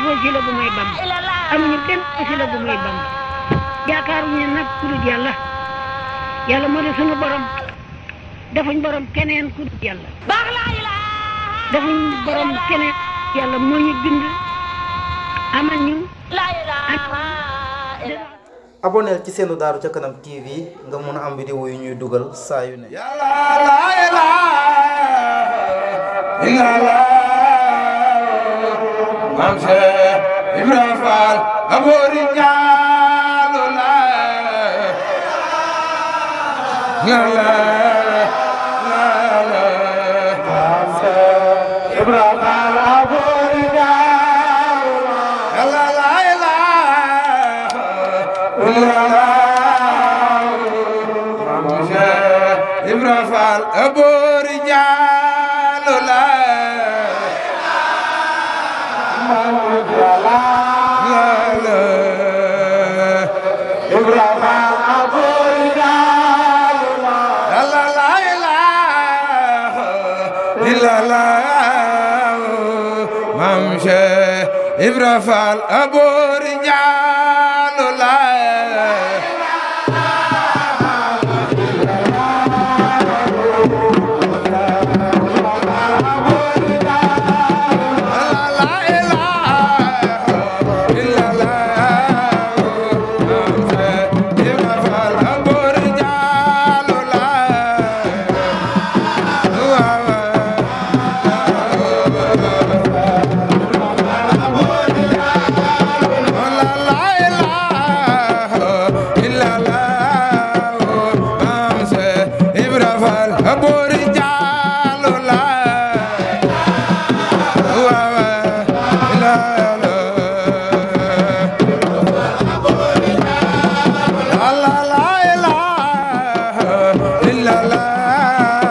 wasila bu may Bamba amuñu benn wasila bu may Bamba yaakaaruñu nag ku dul yàlla yàlla moo di sunu borom defuñ borom keneen ku dul yàlla defuñ borom keneen yàlla moo ñu bind amal ñu aboneel ci seenu Daaru ca Kanam TV nga mën a am vidéo yu ñuy dugal saa yu ne. Maam Cheikh Ibrahima Fall aboori ñaalu la la Maam Cheikh Ibrahima Fall aboori ñaalu la la Maam Cheikh Ibrahima Fall aboori ñaalu la Maam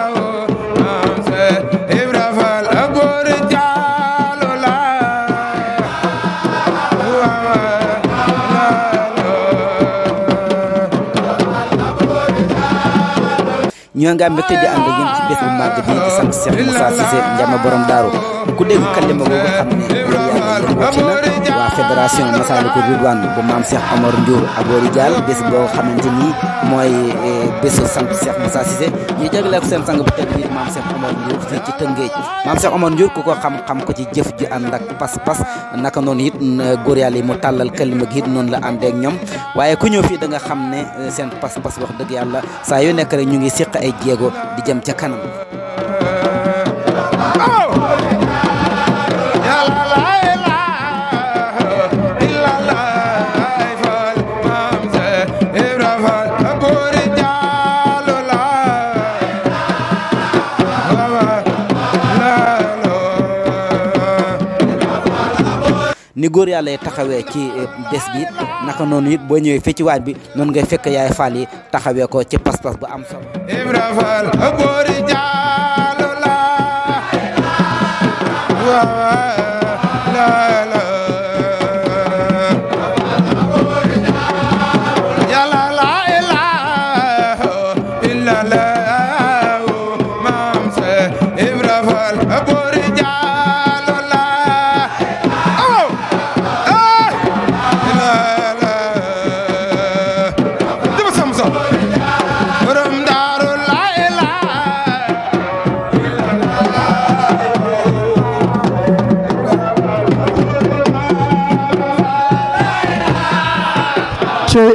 Cheikh Ibrahima Fall aboori ñaalu la ñoo nga mbégte di ànd ak yéen ci bés bu màgg bi di sant Cheikh Moussa Cissé Ndiama borom daaru ku dégg kalima googu xam ne yéen yàlla wàcc na waa fédération Massalikul Ridwan bu maam Cheikh Omar Ndiour Aboori Dial bés boo xamante ni mooy bésu sant Cheikh Moussa Cissé ñu jagleel ko seen sang bu tedd bi maam Cheikh Omar Ndiour fii ci Tëngéej maam Cheikh Omar Ndiour ku ko xam ko ci jëf ji ànd ak pas-pas naka noonu it góor yàlla yi mu tàllal kalima gi it noonu la àndee ak ñoom waaye ku ñëw fii da nga xam ne seen pas-pas wax dëgg yàlla saa yu nekk rek ñu ngi séq ay jéego di jëm ca kanam. ni góor yàlla yi taxawee ci bés bi it naka noonu it boo ñëwee fii ci waaj bi noonu ngay fekk yaay Fall yi taxawee ko ci pas-pas bu am solo. Ibrahima Fall aboori ñaalu la yàlla la ilaha illa la maam Cheikh Ibrahima Fall aboori ñaalu la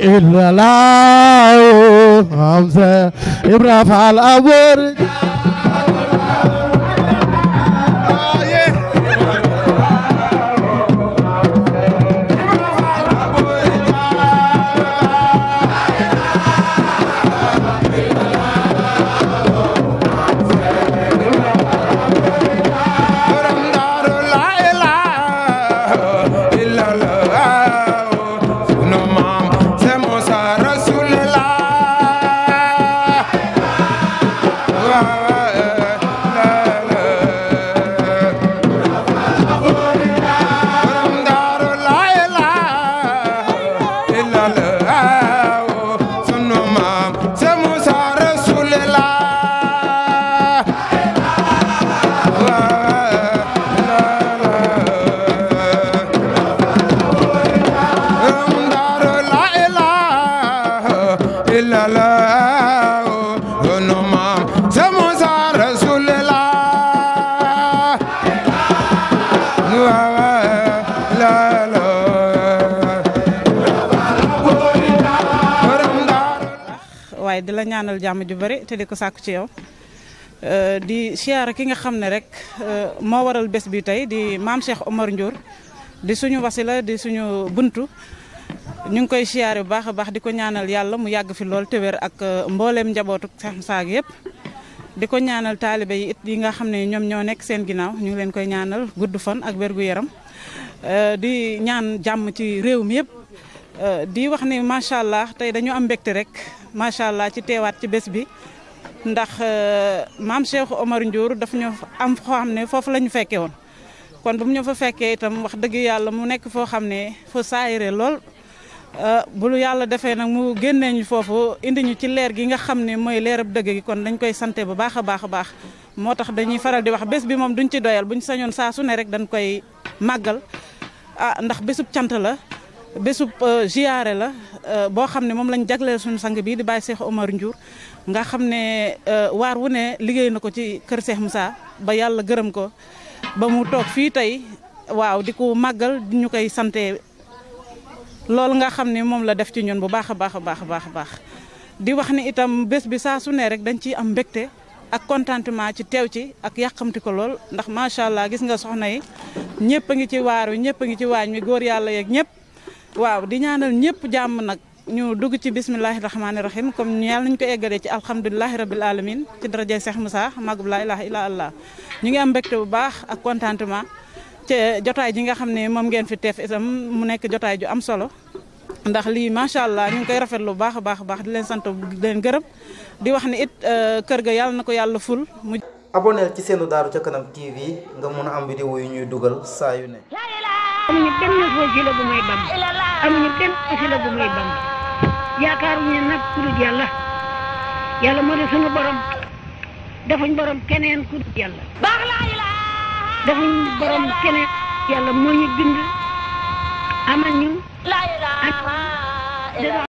إلا لا همزة إبراهيم فعل أبور waaye di la ñaanal jàmm ju bari te di ko sàkku ci yow di siyaara ki nga xam ne rek moo waral bés bi tey di maam Cheikh Omar Ndiour di suñu wasila di suñu buntu ñu ngi koy siyaare bu baax a baax di ko ñaanal yàlla mu yàgg fi lool te wér ak mbooleem njabootu Cheikh Moussa gi yëpp di ko ñaanal taalibe yi it yi nga xam ne ñoom ñoo nekk seen ginnaaw ñu ngi leen koy ñaanal gudd fan ak wér gu yaram di ñaan jàmm ci réew mi yëpp di wax ni macha allah tey dañu am mbégte rek macha allah ci teewaat ci bés bi ndax maam Cheikh Omar Ndiour daf ñu am foo xam ne foofu la ñu fekkee woon kon bu mu ñu fa fekkee itam wax dëgg yàlla mu nekk foo xam ne fu saayire lool bu lu yàlla defee nag mu génnee ñu foofu indi ñu ci leer gi nga xam ne mooy leerab dëgg gi kon dañ koy sante bu baax a baax a baax moo tax dañuy faral di wax bés bi moom duñ ci doyal buñ sañoon saa su ne rek dañ koy màggal ndax bésub cant la bésub ziyaare la boo xam ne moom lañ jagleel suñu sang bii di Baye Cheikh Omar Ndiour nga xam ne waar wu ne liggéey na ko ci kër Cheikh Moussa ba yàlla gërëm ko ba mu toog fii tey waaw di ko màggal di ñu koy sante loolu nga xam ne moom la def ci ñun bu baax a baax a baax a baax a baax di wax ni itam bés bi saa su ne rek dañ ciy am mbégte ak contentement ci teew ci ak yàqamti ko lool ndax macha allah gis nga soxna yi ñëpp a ngi ci waar wi ñëpp a ngi ci waañ wi góor yàlla yeeg ñëpp waaw di ñaanal ñëpp jàmm nag ñu dugg ci bismillahi rahmaani rahim comme yàlla nañu ko eggalee ci alhamdulilahi rabil alamin ci darajay Cheikh Moussa magub laa ilaha illa allah ñu ngi am mbégte bu baax ak contentement te jotaay ji nga xam ne moom ngeen fi teef itam mu nekk jotaay ju am solo ndax lii macha allah ñu ngi koy rafetlu bu baax a baax a baax di leen sant di leen gërëm di wax ni it kër ga yàlla na ko yàlla ful mu aboneel ci seenu Daaru ca Kanam TV nga mun a am vidéo yu ñuy dugal saa yu ne amuñu benn wasila bu may bam amuñu benn wasila bu may bam yaakaaruñu nag ku dul yàlla yàlla moo di sunu borom defuñ borom keneen ku dul yàlla defuñ borom keneen yàlla moo ñu bind amal ñu